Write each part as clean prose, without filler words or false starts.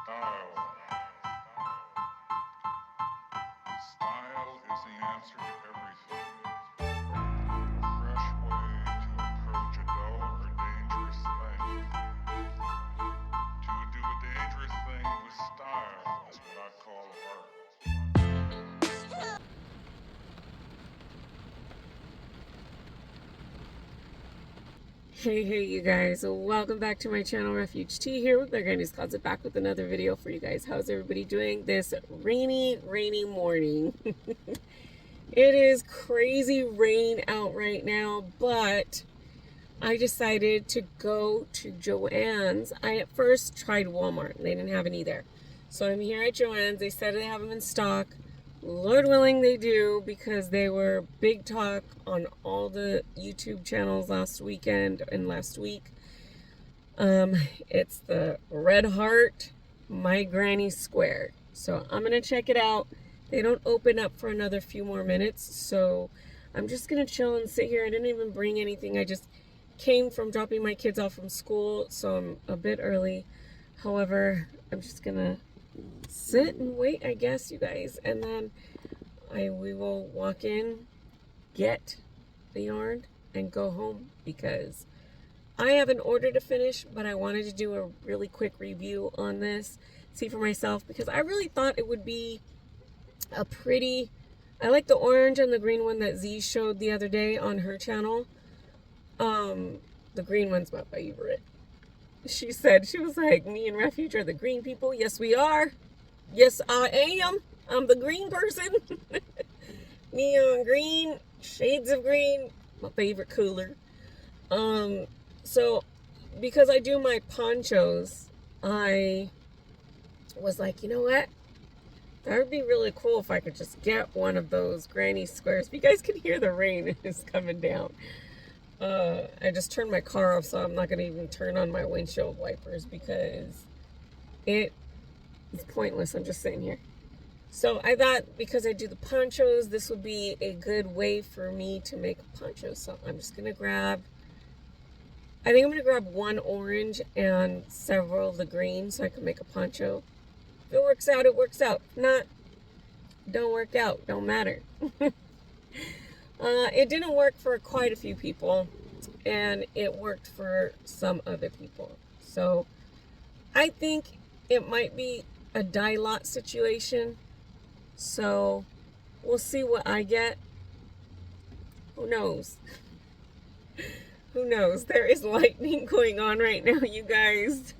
Style. Style is the answer to everything. A fresh way to approach a dull or dangerous thing. To do a dangerous thing with style is what I call art. Hey you guys, welcome back to my channel. Refuge Tea here with my Granny's Closet, back with another video for you guys. How's everybody doing this rainy morning? It is crazy rain out right now, but I decided to go to Joann's. I at first tried Walmart and they didn't have any there, so I'm here at Joann's. They said they have them in stock. Lord willing they do, because they were big talk on all the YouTube channels last weekend and last week. It's the Red Heart My Granny Squared. So I'm gonna check it out. They don't open up for another few more minutes, so I'm just gonna chill and sit here. I didn't even bring anything. I just came from dropping my kids off from school, so I'm a bit early. However, I'm just gonna sit and wait, I guess, you guys, and then we will walk in, get the yarn, and go home, because I have an order to finish, but I wanted to do a really quick review on this, see for myself, because I really thought it would be a pretty, I like the orange and the green one that Z showed the other day on her channel. The green one's my favorite. She said, she was like, me and Refuge are the green people. Yes, we are. Yes, I am. I'm the green person. Neon green, shades of green, my favorite color. So because I do my ponchos, I was like, you know what? That would be really cool if I could just get one of those granny squares. If you guys can hear the rain, it's coming down. I just turned my car off, so I'm not going to even turn on my windshield wipers, because it's pointless. I'm just sitting here. So I thought, because I do the ponchos, this would be a good way for me to make ponchos. So I'm just going to grab, I think I'm going to grab one orange and several of the green so I can make a poncho. If it works out, it works out. If not, don't work out. Don't matter. It didn't work for quite a few people, and it worked for some other people. So I think it might be a dye lot situation. So we'll see what I get. Who knows? Who knows? There is lightning going on right now, you guys.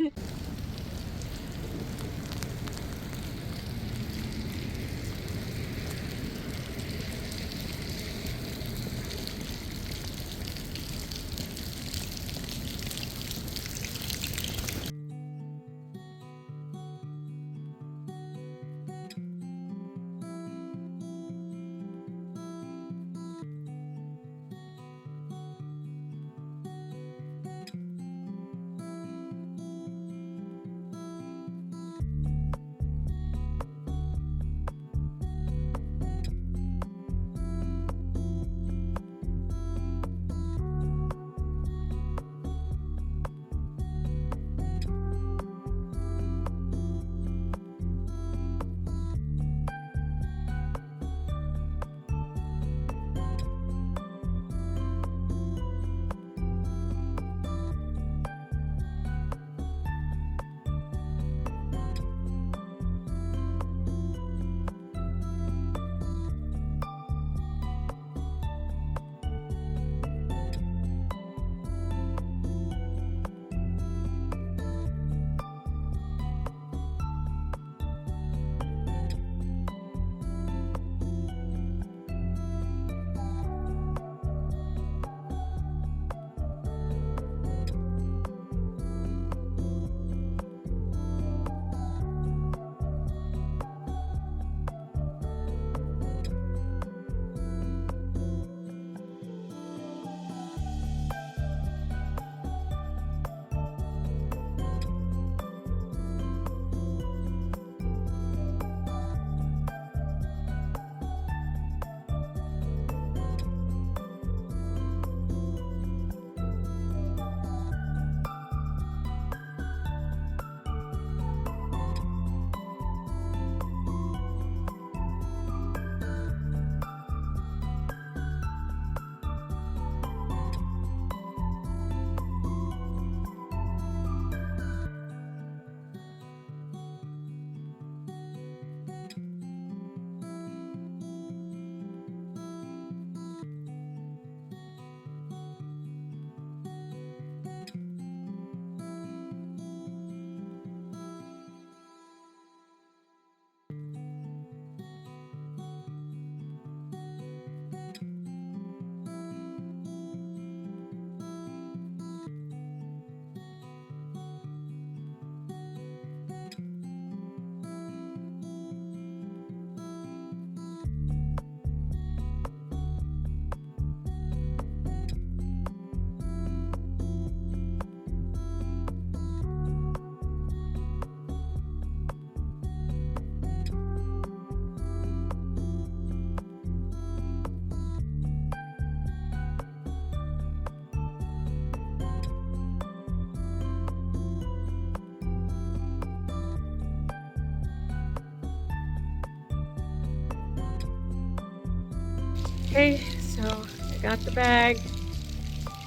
Okay, so I got the bag.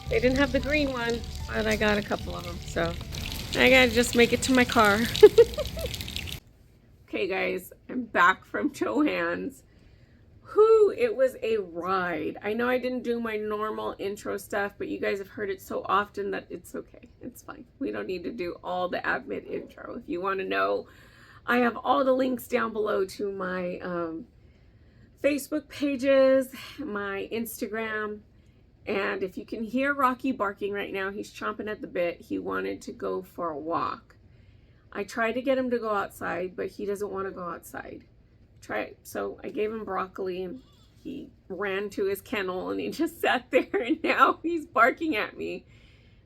They didn't have the green one, but I got a couple of them, so I gotta just make it to my car. Okay guys, I'm back from Joann's. Whew, it was a ride. I know I didn't do my normal intro stuff, but you guys have heard it so often that it's okay. It's fine. We don't need to do all the admin intro. If you want to know, I have all the links down below to my Facebook pages, my Instagram, and if you can hear Rocky barking right now, he's chomping at the bit. He wanted to go for a walk. I tried to get him to go outside, but he doesn't want to go outside. So I gave him broccoli and he ran to his kennel and he just sat there, and now he's barking at me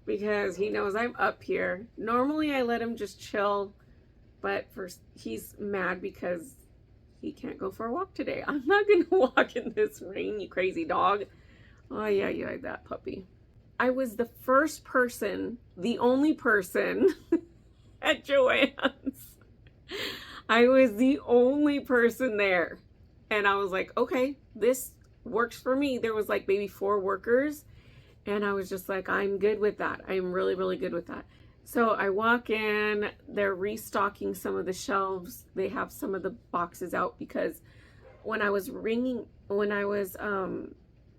because he knows I'm up here. Normally I let him just chill, but he's mad because he can't go for a walk today. I'm not going to walk in this rain, you crazy dog. Oh yeah, that puppy. I was the first person, the only person at Joann's. I was the only person there. And I was like, okay, this works for me. There was like maybe 4 workers. And I was just like, I'm good with that. I'm really, really good with that. So I walk in, they're restocking some of the shelves. They have some of the boxes out because when I was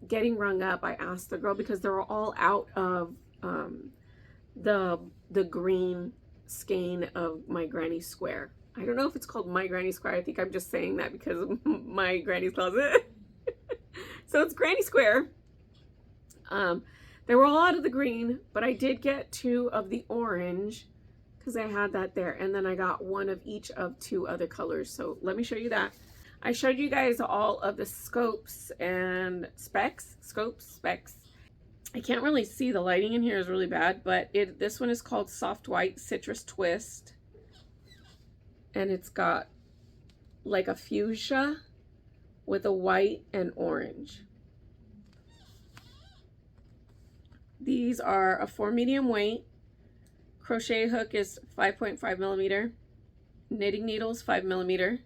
getting rung up, I asked the girl because they were all out of the green skein of my granny square. I don't know if it's called my granny square. I think I'm just saying that because of my granny's closet. So it's granny square. They were all out of the green, but I did get 2 of the orange because I had that there. And then I got 1 of each of 2 other colors. So let me show you that. I showed you guys all of the scopes and specs. I can't really see, the lighting in here is really bad, but this one is called Soft White Citrus Twist. And it's got like a fuchsia with a white and orange. These are a 4 medium weight. Crochet hook is 5.5 millimeter. Knitting needles 5 millimeter.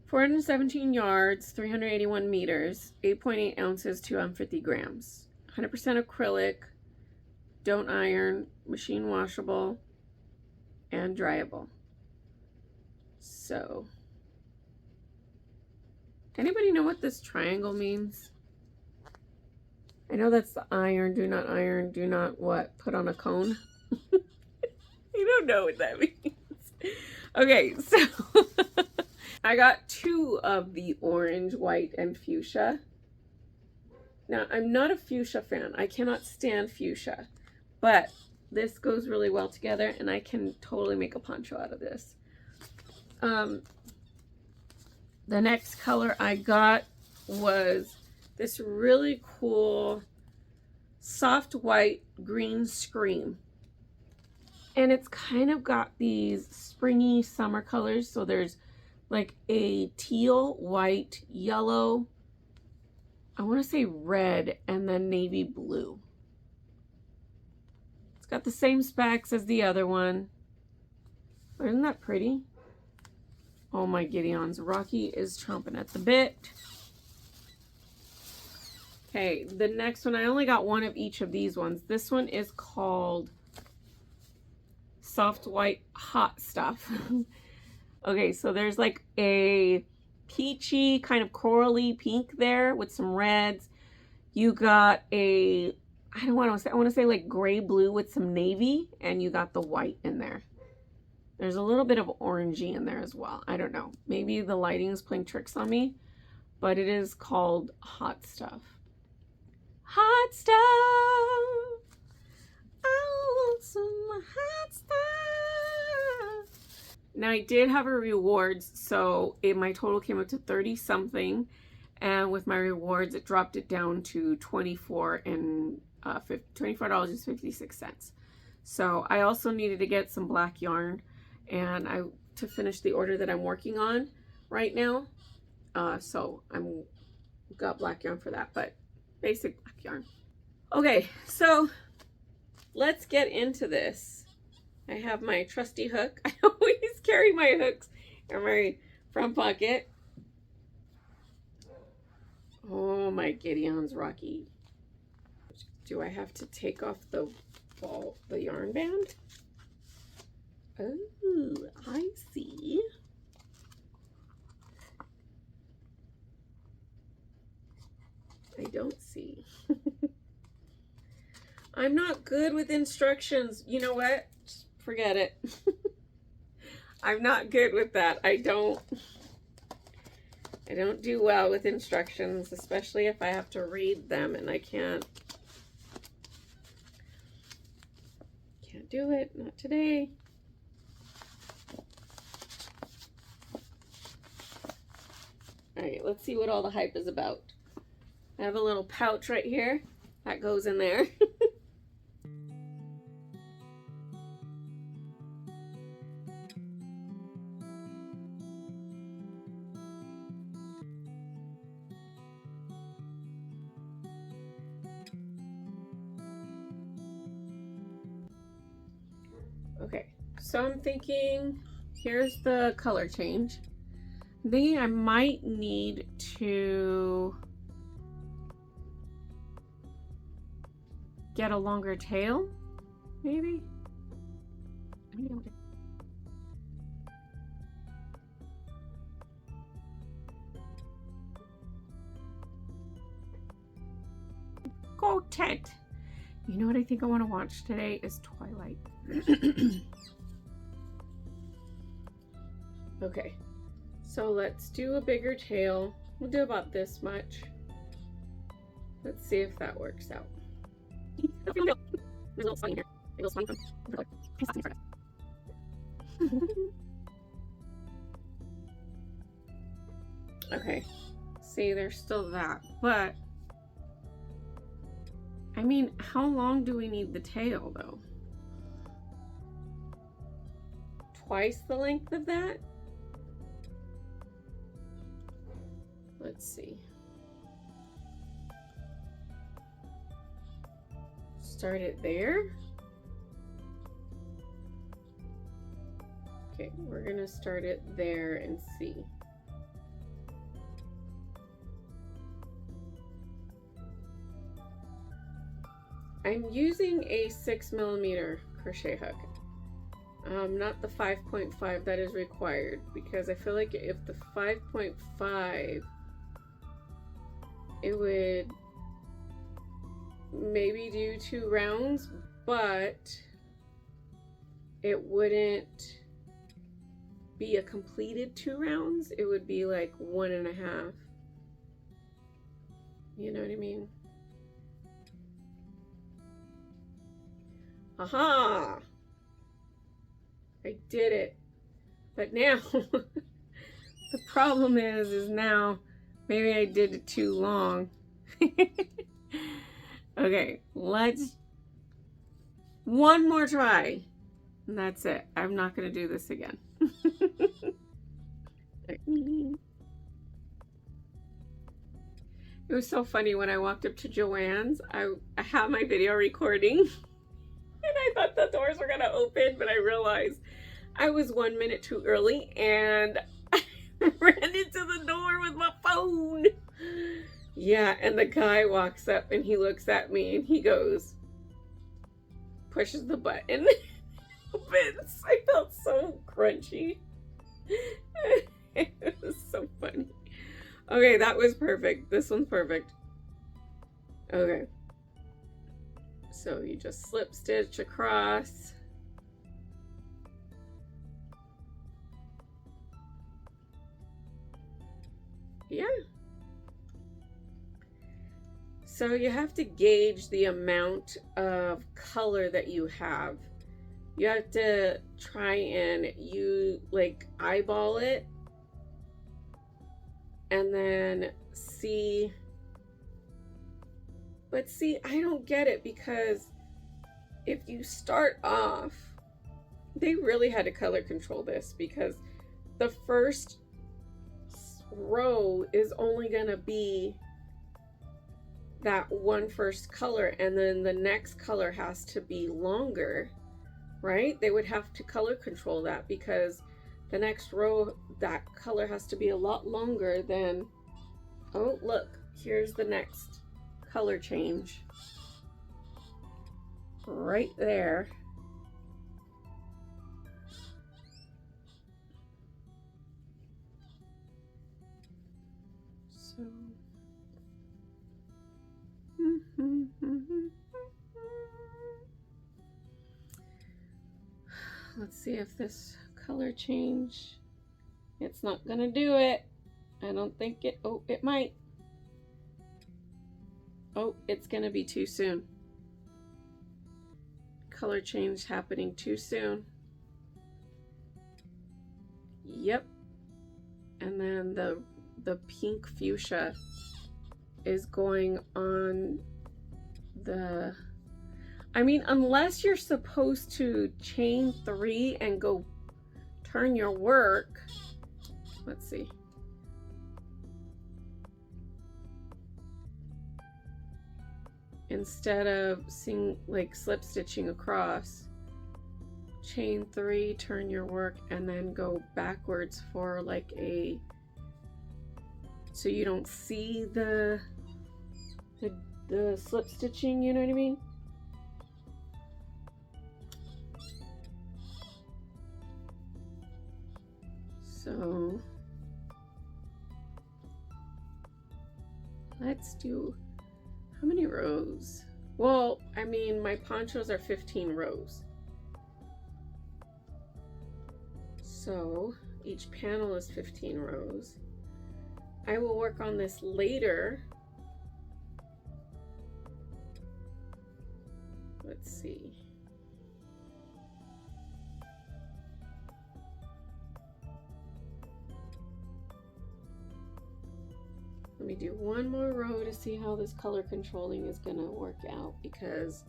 417 yards, 381 meters, 8.8 ounces, 250 grams. 100% acrylic, don't iron, machine washable, and dryable. So, anybody know what this triangle means? I know that's the iron, do not what? Put on a cone? I don't know what that means. Okay, so I got 2 of the orange, white, and fuchsia. Now, I'm not a fuchsia fan. I cannot stand fuchsia, but this goes really well together, and I can totally make a poncho out of this. The next color I got was this really cool soft white green scream. And it's kind of got these springy summer colors. So there's like a teal, white, yellow, I want to say red, and then navy blue. It's got the same specs as the other one. But isn't that pretty? Oh my Gideons, Rocky is chomping at the bit. Okay, the next one, I only got 1 of each of these ones. This one is called Soft White Hot Stuff. Okay, so there's like a peachy kind of corally pink there with some reds. You got a, I want to say like gray blue with some navy, and you got the white in there. There's a little bit of orangey in there as well. I don't know. Maybe the lighting is playing tricks on me, but it is called Hot Stuff. Hot Stuff. I want some hot stuff. Now I did have a rewards, so my total came up to 30 something, and with my rewards it dropped it down to $24.56. So I also needed to get some black yarn and to finish the order that I'm working on right now. So I'm got black yarn for that, but basic black yarn. Okay, so let's get into this. I have my trusty hook. I always carry my hooks in my front pocket. Oh, my Gideon's rocky. Do I have to take off the yarn band? Oh, I see. I don't see. I'm not good with instructions. You know what? Just forget it. I'm not good with that. I don't do well with instructions, especially if I have to read them and I can't do it. Not today. All right, let's see what all the hype is about. I have a little pouch right here that goes in there. Okay, so I'm thinking, here's the color change. I think I might need to get a longer tail, maybe? Go, Ted! You know what I think I want to watch today is Twilight. Okay, so let's do a bigger tail. We'll do about this much. Let's see if that works out. There's a little spine here. A little spine from. Okay, see, there's still that, but I mean, how long do we need the tail though? Twice the length of that? Let's see. Start it there. Okay, we're gonna start it there and see. I'm using a 6mm crochet hook, not the 5.5 that is required, because I feel like if the 5.5, it would maybe do 2 rounds, but it wouldn't be a completed 2 rounds. It would be like 1.5. You know what I mean? Aha! I did it. But now, the problem is now maybe I did it too long. Okay, let's one more try. And that's it. I'm not going to do this again. It was so funny when I walked up to Joann's. I have my video recording. And I thought the doors were gonna open, but I realized I was 1 minute too early and I ran into the door with my phone. Yeah, and the guy walks up and he looks at me and he goes, pushes the button, opens. I felt so crunchy. It was so funny. Okay, that was perfect. This one's perfect. Okay. So you just slip stitch across. Yeah. So you have to gauge the amount of color that you have. You have to try and eyeball it and then see. But see, I don't get it, because if you start off, they really had to color control this, because the first row is only going to be that one first color, and then the next color has to be longer, right? They would have to color control that, because the next row, that color has to be a lot longer than, oh, look, here's the next color change. Right there. So let's see if this color change, it's not gonna do it. I don't think it, oh, it might. Oh, it's gonna be too soon. Color change happening too soon. Yep. And then the pink fuchsia is going on the, I mean, unless you're supposed to chain 3 and go turn your work. Let's see. Instead of like slip stitching across, chain 3, turn your work, and then go backwards for like a, so you don't see the slip stitching, you know what I mean? So let's do, how many rows? Well, I mean, my ponchos are 15 rows. So each panel is 15 rows. I will work on this later. Let's see. Let me do one more row to see how this color controlling is gonna work out, because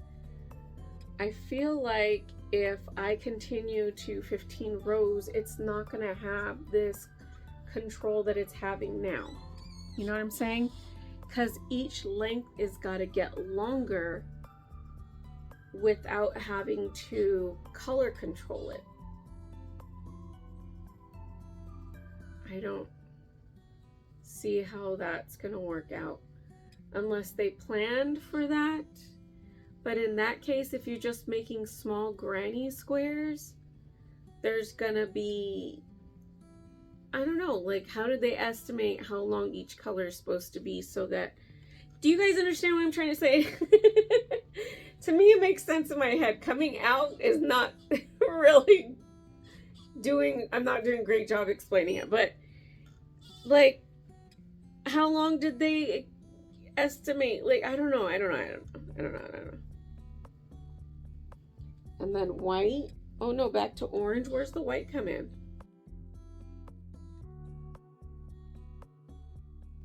I feel like if I continue to 15 rows, it's not gonna have this control that it's having now. You know what I'm saying? Because each length is gotta get longer without having to color control it. I don't see how that's gonna work out unless they planned for that. But in that case, if you're just making small granny squares, there's gonna be, I don't know, like how did they estimate how long each color is supposed to be so that, do you guys understand what I'm trying to say? To me, it makes sense in my head. Coming out is not really doing, I'm not doing a great job explaining it, but like, how long did they estimate? Like, I don't know. And then white. Oh no, back to orange. Where's the white come in?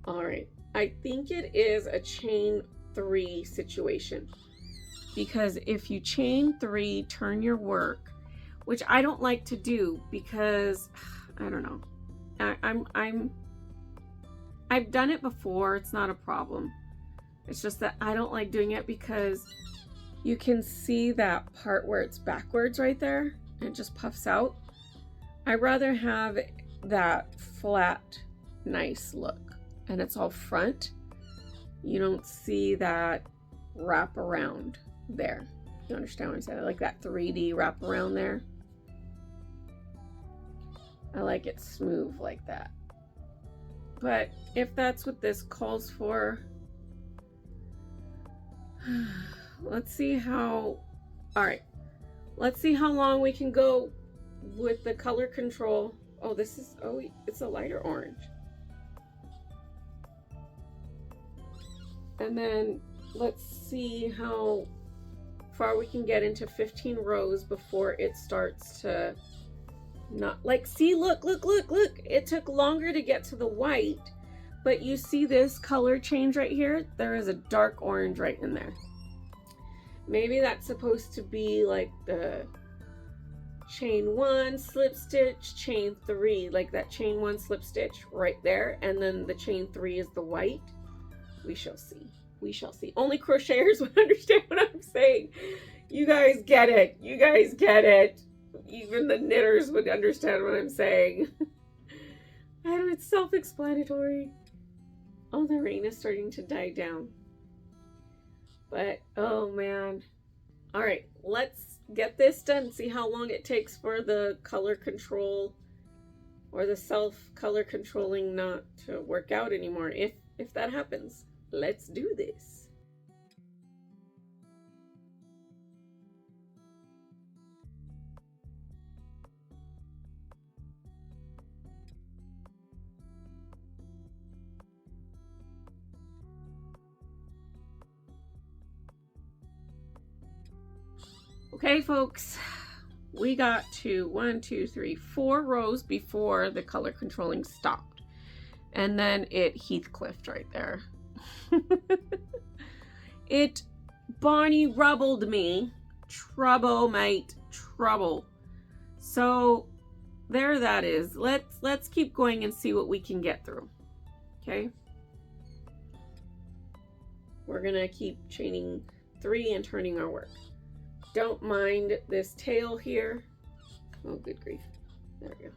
All right. I think it is a chain 3 situation. Because if you chain 3, turn your work, which I don't like to do because I don't know. I've done it before, it's not a problem. It's just that I don't like doing it because you can see that part where it's backwards right there and it just puffs out. I'd rather have that flat, nice look and it's all front. You don't see that wrap around there. You understand what I'm saying? I like that 3D wrap around there. I like it smooth like that. But if that's what this calls for, let's see how, all right, let's see how long we can go with the color control. Oh, this is, oh, it's a lighter orange. And then let's see how far we can get into 15 rows before it starts to not, like, see, look, it took longer to get to the white, but you see this color change right here? There is a dark orange right in there. Maybe that's supposed to be like the chain 1 slip stitch, chain 3, like that chain 1 slip stitch right there, and then the chain 3 is the white. We shall see. We shall see. Only crocheters would understand what I'm saying. You guys get it. You guys get it. Even the knitters would understand what I'm saying. I don't, it's self-explanatory. Oh, the rain is starting to die down. But, oh man. All right, let's get this done. See how long it takes for the color control or the self color controlling not to work out anymore. If that happens, let's do this. Okay, folks, we got to 1, 2, 3, 4 rows before the color controlling stopped. And then it Heathcliffed right there. It Bonnie rubbled me. Trouble, mate. Trouble. So there that is. Let's keep going and see what we can get through. Okay? We're gonna keep chaining 3 and turning our work. Don't mind this tail here. Oh, good grief. There we go.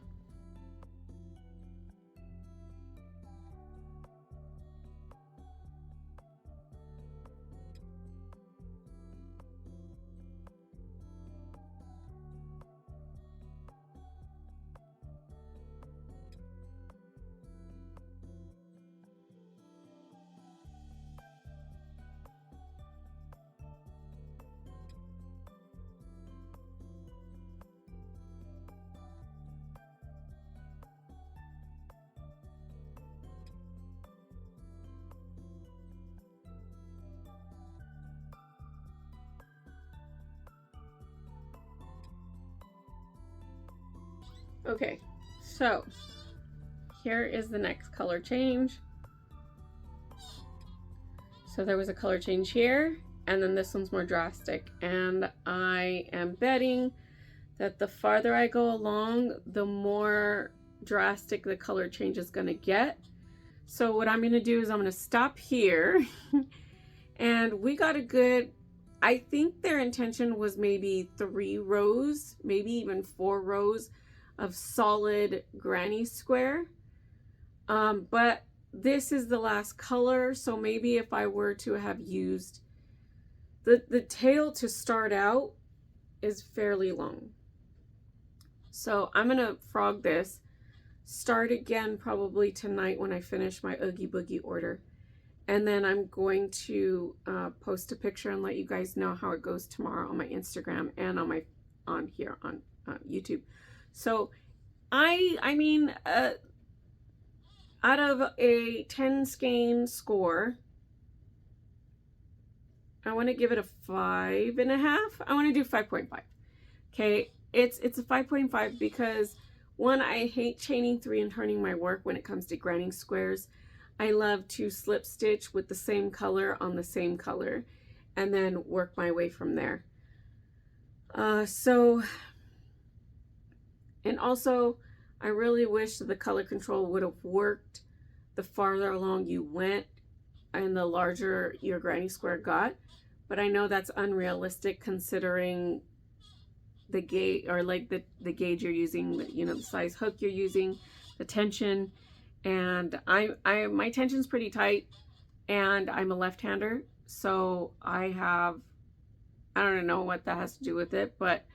Okay, so here is the next color change. So there was a color change here, and then this one's more drastic. And I am betting that the farther I go along, the more drastic the color change is going to get. So what I'm going to do is I'm going to stop here. And we got a good, I think their intention was maybe 3 rows, maybe even 4 rows of solid granny square. But this is the last color, so maybe if I were to have used the tail to start out is fairly long. So I'm gonna frog this, start again probably tonight when I finish my Oogie Boogie order, and then I'm going to post a picture and let you guys know how it goes tomorrow on my Instagram and on here on YouTube. So I mean, out of a 10 skein score, I want to give it a 5.5. I want to do 5.5. Okay, it's a 5.5 because one, I hate chaining 3 and turning my work when it comes to granny squares. I love to slip stitch with the same color on the same color and then work my way from there. And also, I really wish the color control would have worked the farther along you went and the larger your granny square got. But I know that's unrealistic considering the gauge, or like the gauge you're using, the size hook you're using, the tension. And my tension's pretty tight, and I'm a left-hander, so I don't know what that has to do with it, but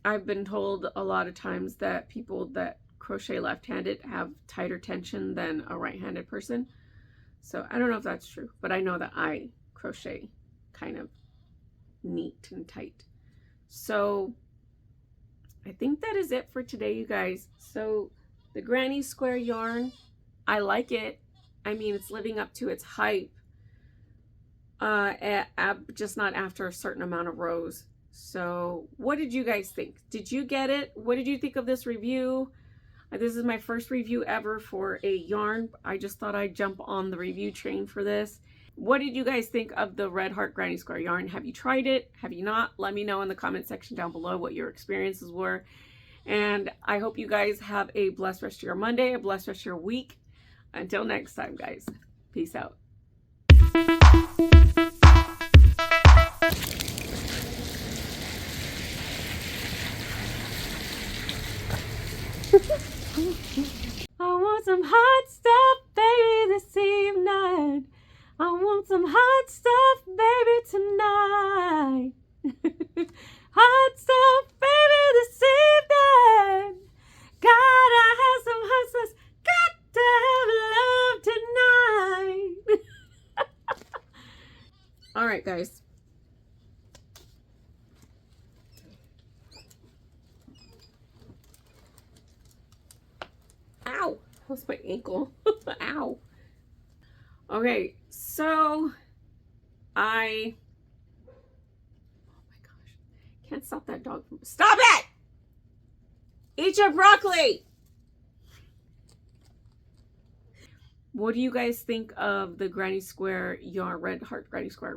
I've been told a lot of times that people that crochet left-handed have tighter tension than a right-handed person. So I don't know if that's true, but I know that I crochet kind of neat and tight. So I think that is it for today, you guys. So the granny square yarn, I like it. I mean, it's living up to its hype, just not after a certain amount of rows. So what did you guys think? Did you get it? What did you think of this review? This is my first review ever for a yarn. I just thought I'd jump on the review train for this. What did you guys think of the Red Heart Granny Square yarn? Have you tried it? Have you not? Let me know in the comment section down below what your experiences were. And I hope you guys have a blessed rest of your Monday, a blessed rest of your week. Until next time, guys. Peace out. I want some hot stuff, baby, this sea. want some hot stuff, baby, tonight. Hot stuff, baby, this evening. Gotta have some hot sauce. Got to have love tonight. All right, guys. Ow. That was my ankle. Ow. Okay, so oh my gosh. Can't stop that dog from... Stop it! Eat your broccoli! What do you guys think of the granny square yarn, red heart granny square